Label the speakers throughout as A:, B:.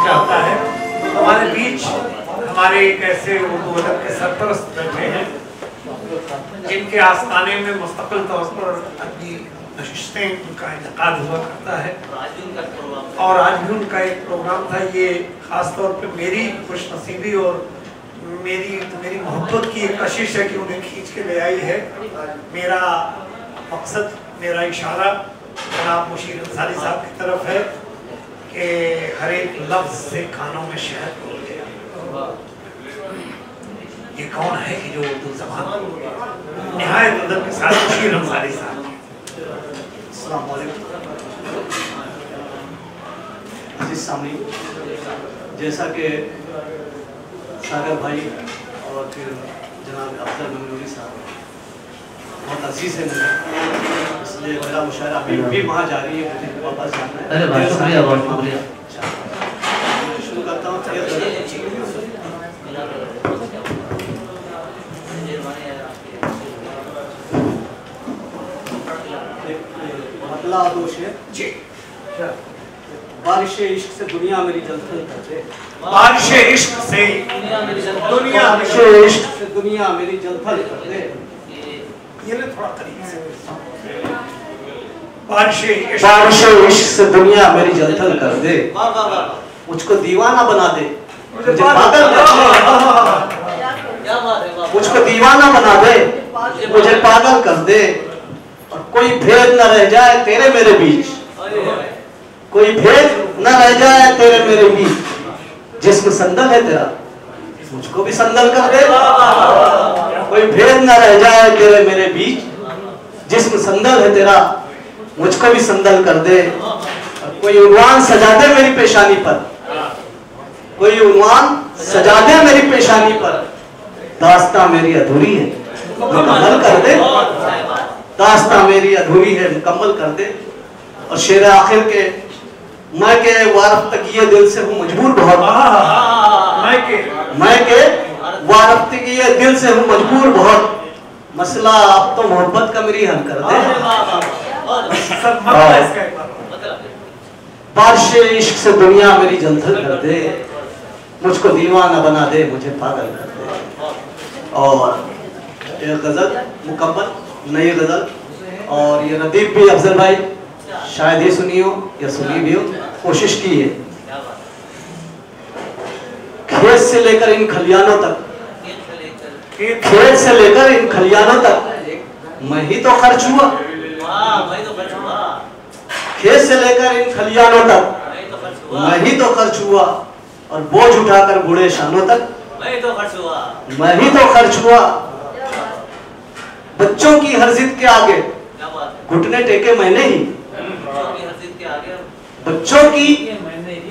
A: होता है हमारे बीच हमारे एक ऐसे उर्दू अदब के सरपरस्त बैठे हैं जिनके आस्थाने में मुस्तकिल तौर पर अपनी नशिस्तें उनका इनेकाद हुआ करता है और आज भी उनका एक प्रोग्राम था। ये ख़ास तौर पे मेरी खुशनसीबी और मेरी मोहब्बत की एक कशिश है कि उन्हें खींच के ले आई है। मेरा मकसद, मेरा इशारा जनाब मुशीर अंसारी साहब की तरफ है कि हर एक लफ्ज से कानों में शहद बोल गया। ये कौन है कि जो उर्दू ज़बान निहायत अदब के साथ मुशीर अंसारी साहब। अस्सलाम वालेकुम।
B: अजीज सामने, जैसा कि सागर भाई और फिर जनाब अफजल ममनूनी साहब बहुत अजीज है मुझे, इसलिए मेरा मुशायरा भी वहाँ जारी है, मुझे वापस जाना है।
C: अरे भाई शुक्रिया, बहुत शुक्रिया।
B: शुरू करता हूँ। अल्लाह दोष है
A: जी।
B: बारिश इश्क से दुनिया मेरी जलथल कर दे,
A: बारिश इश्क से
B: दुनिया मेरी जलथल कर दे।
A: ये ले थोड़ा करीब से। बारिश
B: इश्क से दुनिया मेरी जलथल कर दे, मुझको दीवाना बना दे, मुझे पागल कर दे, मुझको दीवाना बना दे, मुझे पागल कर दे, और कोई भेद न रह जाए तेरे मेरे बीच, कोई भेद न रह जाए तेरे मेरे बीच। जिस्म संदल है तेरा, मुझको भी संदल कर दे, कोई भेद न रह जाए तेरे मेरे बीच। जिस्म संदल है तेरा, मुझको भी संदल कर दे, और कोई उन्वान सजा दे मेरी पेशानी पर, कोई उन्वान सजा दे मेरी पेशानी पर। दास्तां मेरी अधूरी है, मुकम्मल कर दे, दास्तां मेरी अधूरी है, मुकम्मल कर दे। और शेर आखिर के, मैं के वारफ तक ये दिल से हूँ मजबूर बहुत, मैं के वारफ तक ये दिल से हूँ मजबूर बहुत। मसला आप तो मोहब्बत का मेरी हल कर दे। बारिश इश्क से दुनिया मेरी जलथल कर दे, मुझको दीवाना बना दे, मुझे पागल कर दे। और एक गजल मुकम्मल, नई गजल, और ये रदीफ भी अफजल भाई शायद ही सुनी हो या सुनी भी हो, कोशिश की है। खेत से लेकर इन खलियानों तक, खेत से लेकर इन खलियानों तक मैं ही तो खर्च हुआ, खेत से लेकर इन खलियानों तक मैं ही तो खर्च हुआ, और बोझ उठाकर बूढ़े शानों तक मैं ही तो खर्च हुआ। बच्चों की हर जिद के आगे घुटने टेके मैंने ही, बच्चों की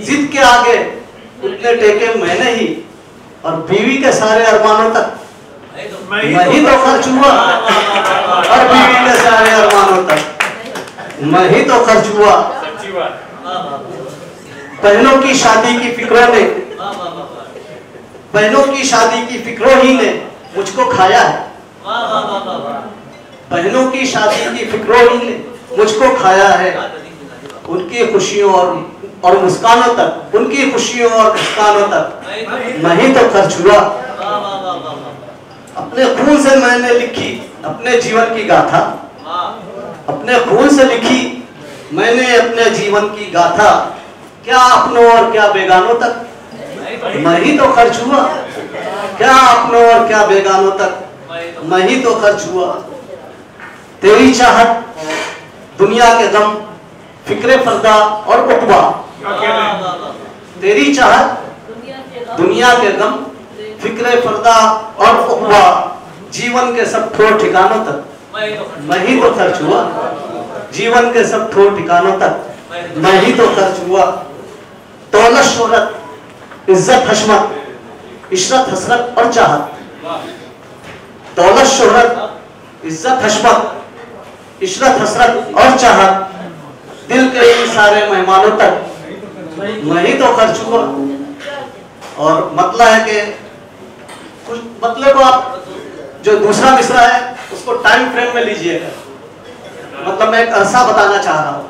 B: जिद के आगे घुटने टेके मैंने ही, और बीवी के सारे अरमानों तक मैं ही तो खर्च हुआ, और बीवी के सारे अरमानों तक मैं ही तो खर्च हुआ। बहनों की शादी की फिक्रों ने, बहनों की शादी की फिक्रों ही ने मुझको खाया है, बहनों की शादी की फिक्रों ही ने मुझको खाया है। उनकी खुशियों और मुस्कानों तक, उनकी खुशियों और मुस्कानों तक मैं ही तो खर्च हुआ। अपने खून से मैंने लिखी अपने जीवन की गाथा, अपने खून से लिखी मैंने अपने जीवन की गाथा। क्या अपनों और क्या बेगानों तक मैं ही तो खर्च हुआ, क्या अपनों और क्या बेगानों तक मैं ही तो खर्च हुआ। तेरी चाहत, दुनिया के गम, फिक्रे फरदा और उकबा, तेरी चाहत, दुनिया के गम, फिक्रे फरदा और उकबा, जीवन के सब ठोर ठिकानों तक मैं ही तो खर्च हुआ। जीवन के सब ठोर ठिकानों तक मैं ही तो खर्च हुआ। दौलत शोहरत इज्जत हशमत इशरत हसरत और चाहत। दौलत शोहरत इज्जत हशमत इशरत हसरत और चाहत, दिल के इन सारे मेहमानों तक मैं ही तो खर्च हुआ। और मतलब है कि कुछ मतलब को आप जो दूसरा मिसरा है उसको टाइम फ्रेम में लीजिएगा। मतलब मैं एक अरसा बताना चाह रहा हूँ,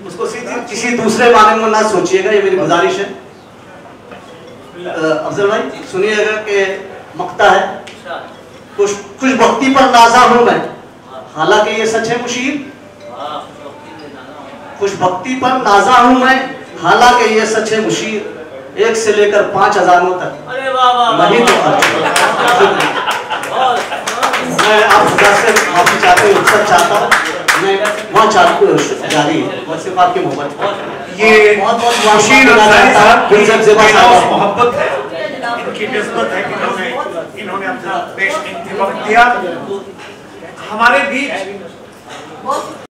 B: उसको सीधे किसी दूसरे माने में ना सोचिएगा, ये मेरी गुजारिश है। अफजल भाई सुनिएगा कि मक्ता है, कुछ भक्ति पर नाजा हूं मैं, हालांकि ये सच है मुशीर। कुछ भक्ति पर नाजा हूं मैं, हालांकि ये सच है मुशीर। 1 से लेकर 5 अजानों तक वही तो मैं आप खुदा से माफी चाहते हूँ, सब चाहता हूँ मैं वहाँ जारी है और सिर्फ आपकी मोहब्बत।
A: ये
B: बहुत
A: मुशीर अंसारी साहब की
B: मोहब्बत
A: है, इनकी निस्बत है कि इन्होंने अपना बेशकीमती वक्त दिया हमारे बीच।